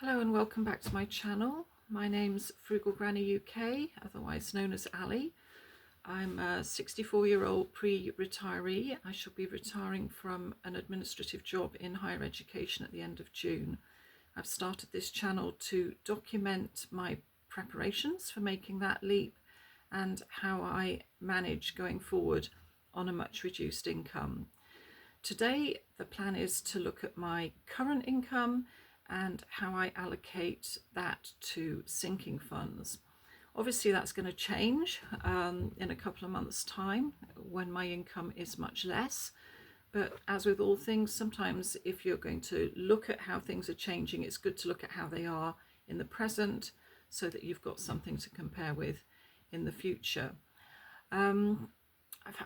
Hello and welcome back to my channel. My name's Frugal Granny UK, otherwise known as Ali. I'm a 64-year-old pre-retiree. I shall be retiring from an administrative job in higher education at the end of June. I've started this channel to document my preparations for making that leap and how I manage going forward on a much reduced income. Today, the plan is to look at my current income and how I allocate that to sinking funds. Obviously that's going to change in a couple of months' time when my income is much less. But as with all things, sometimes if you're going to look at how things are changing, it's good to look at how they are in the present so that you've got something to compare with in the future.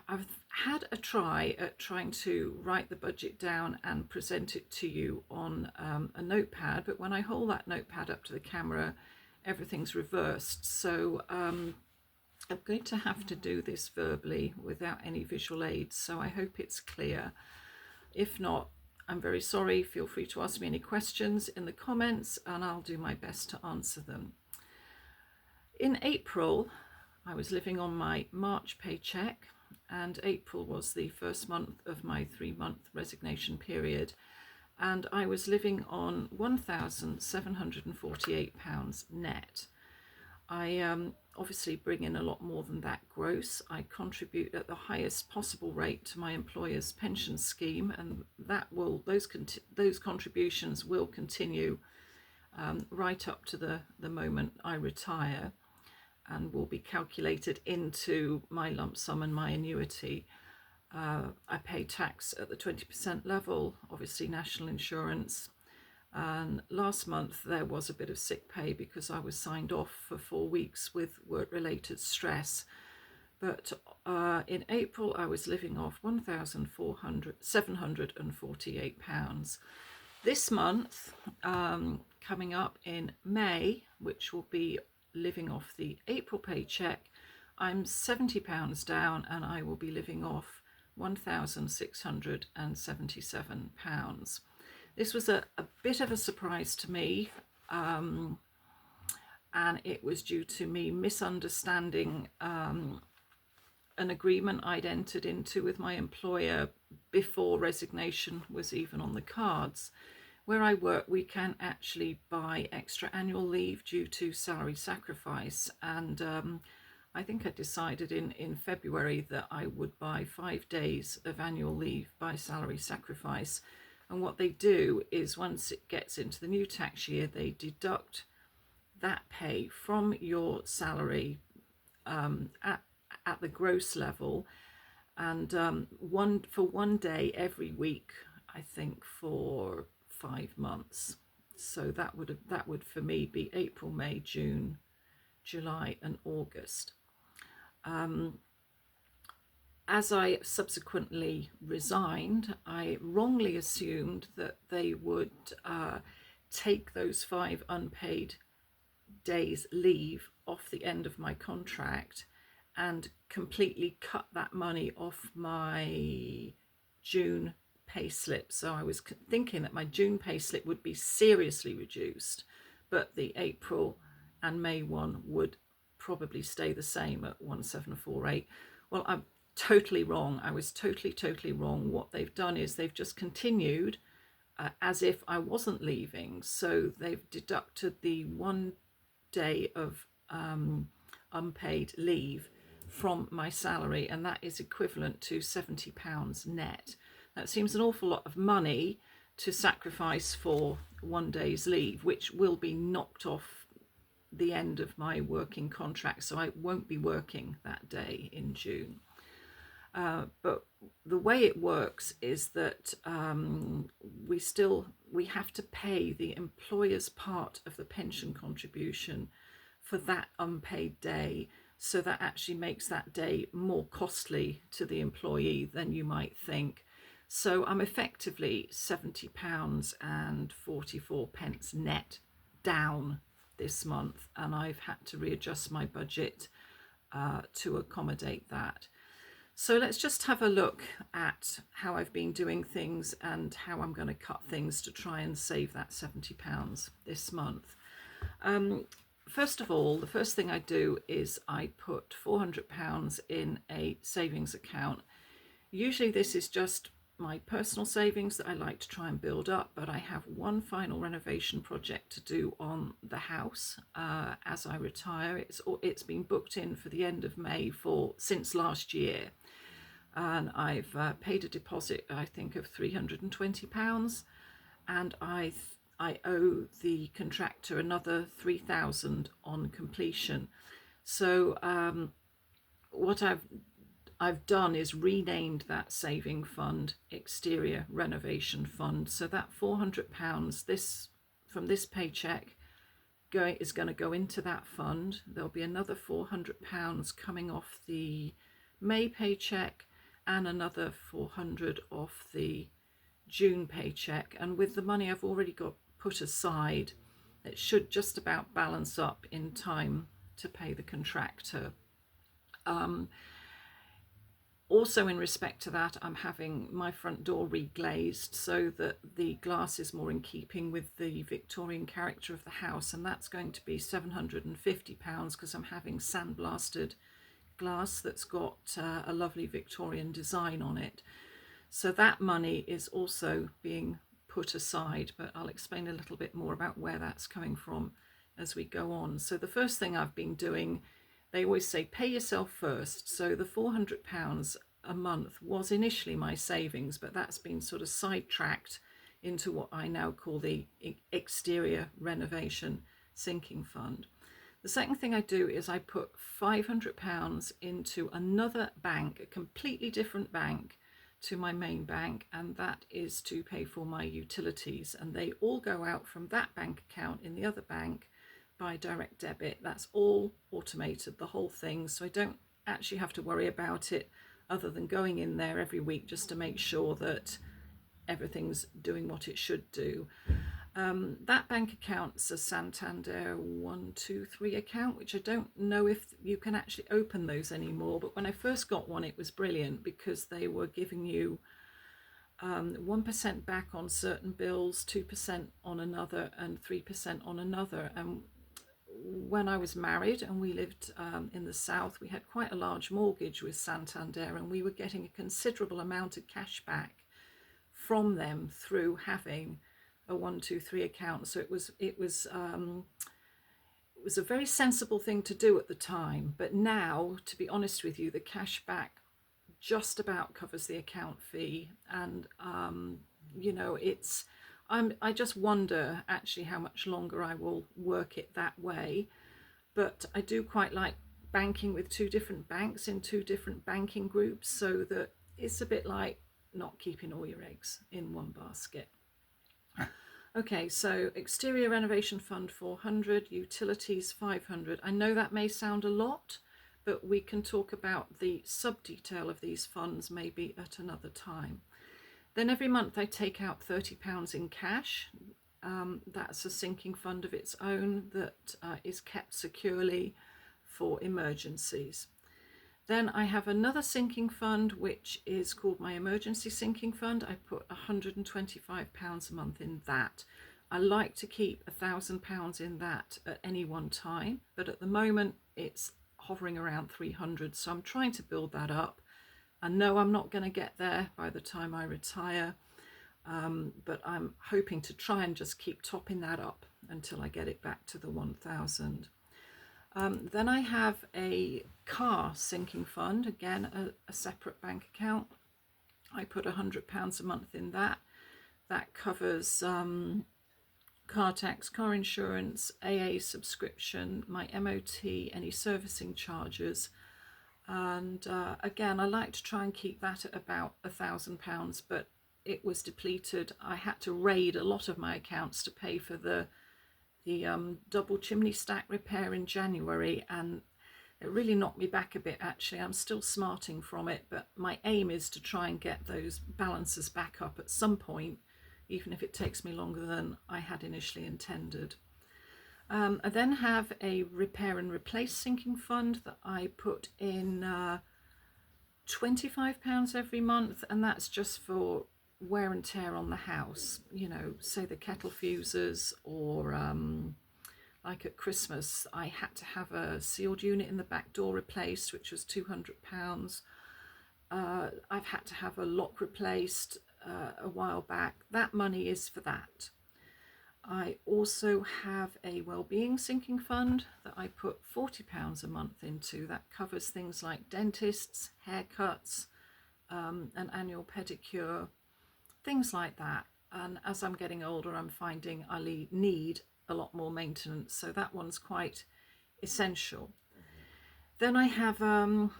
I've had a try at trying to write the budget down and present it to you on a notepad, but when I hold that notepad up to the camera, everything's reversed. So I'm going to have to do this verbally without any visual aids, so I hope it's clear. If not, I'm very sorry. Feel free to ask me any questions in the comments and I'll do my best to answer them. In April, I was living on my March paycheck, and April was the first month of my 3-month resignation period, and I was living on £1,748 net. I obviously bring in a lot more than that gross. I contribute at the highest possible rate to my employer's pension scheme, and those contributions will continue right up to the moment I retire, and will be calculated into my lump sum and my annuity. I pay tax at the 20% level, obviously national insurance. And last month there was a bit of sick pay because I was signed off for 4 weeks with work-related stress. But in April I was living off £1,748. This month, coming up in May, which will be living off the April paycheck, I'm £70 down and I will be living off £1,677. This was a bit of a surprise to me, and it was due to me misunderstanding an agreement I'd entered into with my employer before resignation was even on the cards. Where I work, we can actually buy extra annual leave due to salary sacrifice, and I think I decided in February that I would buy 5 days of annual leave by salary sacrifice. And what they do is once it gets into the new tax year, they deduct that pay from your salary at the gross level, and for 1 day every week, I think, for 5 months. So that would for me be April, May, June, July and August. As I subsequently resigned, I wrongly assumed that they would take those 5 unpaid days leave off the end of my contract and completely cut that money off my June pay slip. So I was thinking that my June pay slip would be seriously reduced, but the April and May one would probably stay the same at 1,748. Well, I'm totally wrong. I was totally wrong. What they've done is they've just continued as if I wasn't leaving. So they've deducted the 1 day of unpaid leave from my salary, and that is equivalent to £70 net. That seems an awful lot of money to sacrifice for 1 day's leave, which will be knocked off the end of my working contract, so I won't be working that day in June. But the way it works is that we have to pay the employer's part of the pension contribution for that unpaid day, so that actually makes that day more costly to the employee than you might think. So I'm effectively £70.44 net down this month, and I've had to readjust my budget to accommodate that. So let's just have a look at how I've been doing things and how I'm going to cut things to try and save that £70 this month. First of all, the first thing I do is I put £400 in a savings account. Usually this is just my personal savings that I like to try and build up, but I have one final renovation project to do on the house as I retire. It's been booked in for the end of May since last year, and I've paid a deposit, I think, of £320, and I owe the contractor another 3,000 on completion. So what I've done is renamed that saving fund Exterior Renovation Fund. So that £400 from this paycheck is going to go into that fund. There'll be another £400 coming off the May paycheck and another 400 off the June paycheck. And with the money I've already got put aside, it should just about balance up in time to pay the contractor. Also, in respect to that, I'm having my front door reglazed so that the glass is more in keeping with the Victorian character of the house, and that's going to be £750 because I'm having sandblasted glass that's got a lovely Victorian design on it. So that money is also being put aside, but I'll explain a little bit more about where that's coming from as we go on. So the first thing I've been doing, they always say pay yourself first. So the £400 a month was initially my savings, but that's been sort of sidetracked into what I now call the Exterior Renovation Sinking Fund. The second thing I do is I put £500 into another bank, a completely different bank to my main bank, and that is to pay for my utilities, and they all go out from that bank account in the other bank by direct debit. That's all automated, the whole thing, so I don't actually have to worry about it other than going in there every week just to make sure that everything's doing what it should do. That bank account's a Santander 123 account, which I don't know if you can actually open those anymore, but when I first got one it was brilliant because they were giving you 1% back on certain bills, 2% on another, and 3% on another. And when I was married and we lived in the south, we had quite a large mortgage with Santander, and we were getting a considerable amount of cash back from them through having a 123 account. So it was a very sensible thing to do at the time. But now, to be honest with you, the cash back just about covers the account fee, and you know, I just wonder actually how much longer I will work it that way. But I do quite like banking with two different banks in two different banking groups, so that it's a bit like not keeping all your eggs in one basket. Okay, so Exterior Renovation Fund 400, utilities 500. I know that may sound a lot, but we can talk about the sub-detail of these funds maybe at another time. Then every month I take out £30 in cash. That's a sinking fund of its own that is kept securely for emergencies. Then I have another sinking fund, which is called my emergency sinking fund. I put £125 a month in that. I like to keep £1,000 in that at any one time, but at the moment it's hovering around 300, so I'm trying to build that up. I know I'm not going to get there by the time I retire, but I'm hoping to try and just keep topping that up until I get it back to the 1,000. Then I have a car sinking fund, again a separate bank account. I put £100 a month in that. That covers car tax, car insurance, AA subscription, my MOT, any servicing charges. And again, I like to try and keep that at about £1,000, but it was depleted. I had to raid a lot of my accounts to pay for the double chimney stack repair in January, and it really knocked me back a bit actually. I'm still smarting from it, but my aim is to try and get those balances back up at some point, even if it takes me longer than I had initially intended. I then have a repair and replace sinking fund that I put in £25 every month, and that's just for wear and tear on the house. You know, say the kettle fuses, or like at Christmas, I had to have a sealed unit in the back door replaced, which was £200. I've had to have a lock replaced a while back. That money is for that. I also have a wellbeing sinking fund that I put £40 a month into. That covers things like dentists, haircuts, an annual pedicure, things like that. And as I'm getting older, I'm finding I need a lot more maintenance, so that one's quite essential. Then I have an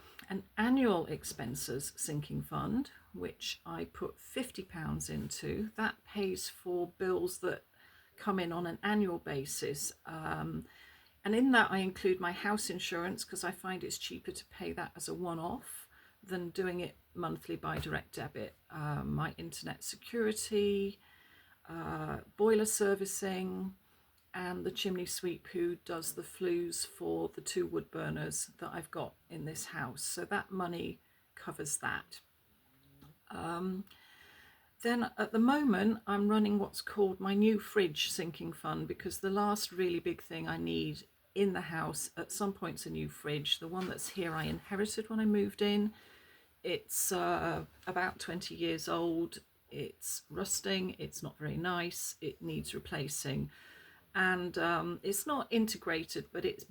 annual expenses sinking fund, which I put £50 into. That pays for bills that come in on an annual basis. And in that I include my house insurance, because I find it's cheaper to pay that as a one-off than doing it monthly by direct debit. My internet security, boiler servicing, and the chimney sweep who does the flues for the 2 wood burners that I've got in this house. So that money covers that. Then at the moment, I'm running what's called my new fridge sinking fund, because the last really big thing I need in the house at some point's a new fridge. The one that's here I inherited when I moved in. It's about 20 years old. It's rusting. It's not very nice. It needs replacing. And it's not integrated, but it's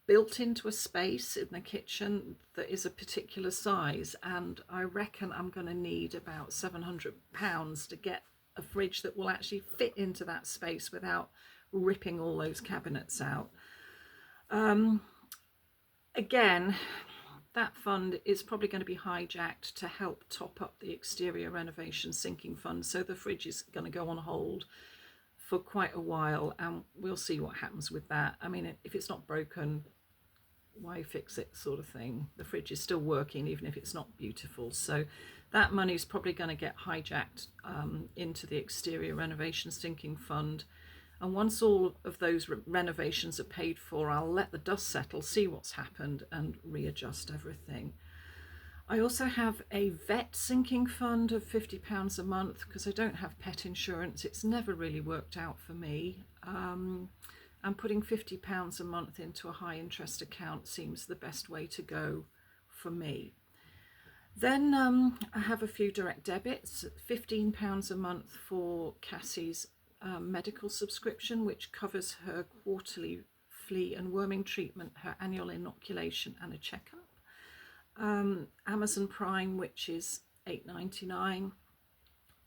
built into a space in the kitchen that is a particular size, and I reckon I'm going to need about £700 to get a fridge that will actually fit into that space without ripping all those cabinets out. Again, that fund is probably going to be hijacked to help top up the exterior renovation sinking fund, so the fridge is going to go on hold for quite a while, and we'll see what happens with that. I mean, if it's not broken, why fix it, sort of thing. The fridge is still working even if it's not beautiful, so that money is probably going to get hijacked into the exterior renovation sinking fund. And once all of those renovations are paid for, I'll let the dust settle, see what's happened, and readjust everything. I also have a vet sinking fund of £50 a month, because I don't have pet insurance. It's never really worked out for me. And putting £50 a month into a high interest account seems the best way to go for me. Then I have a few direct debits, £15 a month for Cassie's medical subscription, which covers her quarterly flea and worming treatment, her annual inoculation and a checkup. Amazon Prime, which is £8.99,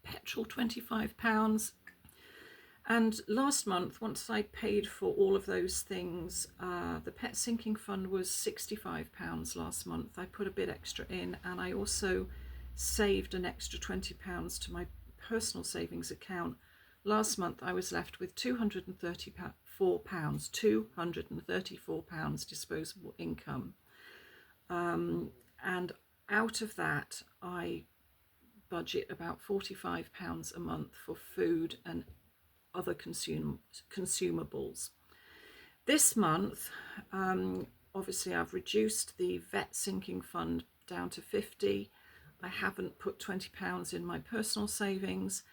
petrol £25. And last month, once I paid for all of those things, the pet sinking fund was £65 last month. I put a bit extra in, and I also saved an extra £20 to my personal savings account. Last month I was left with £234 disposable income. And out of that, I budget about £45 a month for food and other consumables. This month, obviously I've reduced the vet sinking fund down to 50. I haven't put £20 in my personal savings,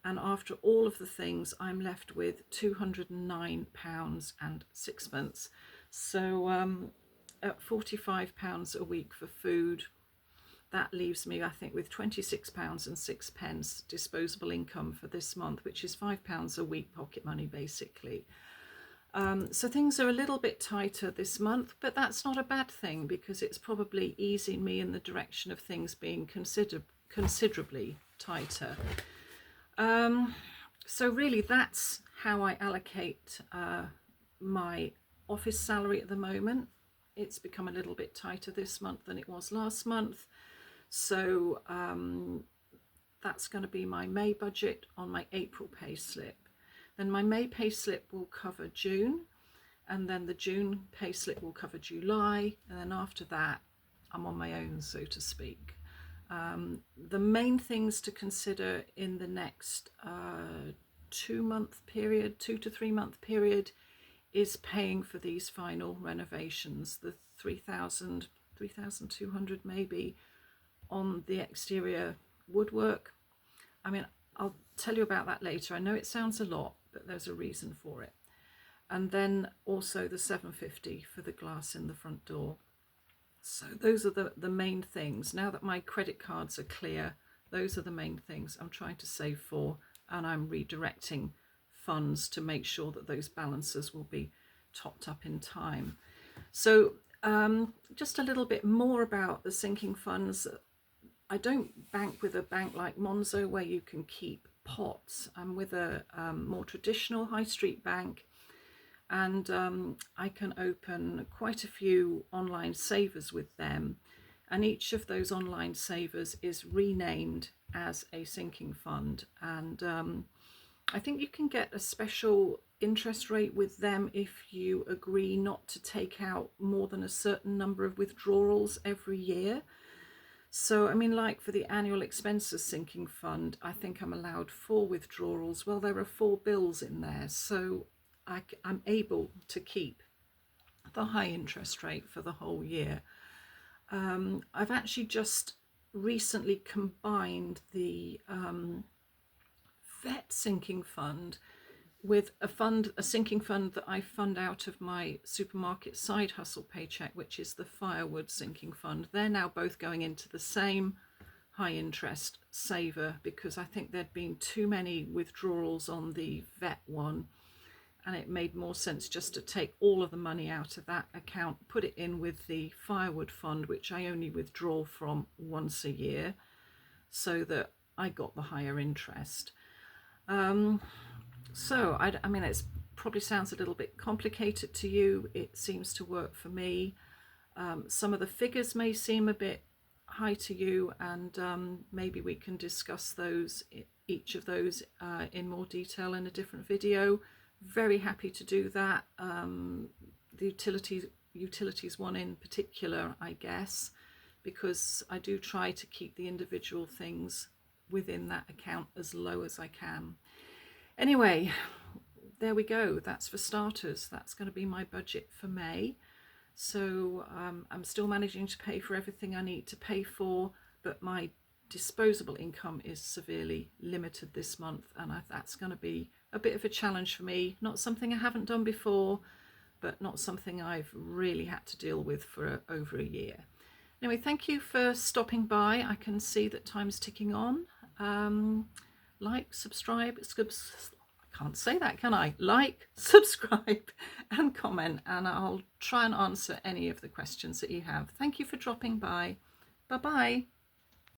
and after all of the things, I'm left with £209.06. So at £45 a week for food, that leaves me, I think, with £26.06 disposable income for this month, which is £5 a week pocket money, basically. So things are a little bit tighter this month, but that's not a bad thing, because it's probably easing me in the direction of things being considerably tighter. So really, that's how I allocate my office salary at the moment. It's become a little bit tighter this month than it was last month. So that's going to be my May budget on my April pay slip. Then my May pay slip will cover June, and then the June pay slip will cover July, and then after that I'm on my own, so to speak. The main things to consider in the next 2 to 3 month period is paying for these final renovations, the 3,200 maybe on the exterior woodwork. I mean, I'll tell you about that later. I know it sounds a lot, but there's a reason for it. And then also the 750 for the glass in the front door. So those are the main things. Now that my credit cards are clear, those are the main things I'm trying to save for, and I'm redirecting funds to make sure that those balances will be topped up in time. So just a little bit more about the sinking funds. I don't bank with a bank like Monzo where you can keep pots. I'm with a more traditional high street bank, and I can open quite a few online savers with them, and each of those online savers is renamed as a sinking fund, and I think you can get a special interest rate with them if you agree not to take out more than a certain number of withdrawals every year. So, I mean, like for the annual expenses sinking fund, I think I'm allowed 4 withdrawals. Well, there are 4 bills in there, so I'm able to keep the high interest rate for the whole year. I've actually just recently combined the vet sinking fund with a sinking fund that I fund out of my supermarket side hustle paycheck, which is the firewood sinking fund. They're now both going into the same high interest saver because I think there'd been too many withdrawals on the vet one, and it made more sense just to take all of the money out of that account, put it in with the firewood fund, which I only withdraw from once a year, so that I got the higher interest. So I mean, it probably sounds a little bit complicated to you. It seems to work for me. Some of the figures may seem a bit high to you, and maybe we can discuss those, each of those in more detail in a different video. Very happy to do that. The utilities one in particular, I guess, because I do try to keep the individual things within that account as low as I can. Anyway, there we go. That's for starters. That's going to be my budget for May. So I'm still managing to pay for everything I need to pay for, but my disposable income is severely limited this month, and that's going to be a bit of a challenge for me. Not something I haven't done before, but not something I've really had to deal with for over a year. Anyway, thank you for stopping by. I can see that time's ticking on. Like, subscribe, I can't say that, can I? Like, subscribe and comment, and I'll try and answer any of the questions that you have. Thank you for dropping by. Bye-bye.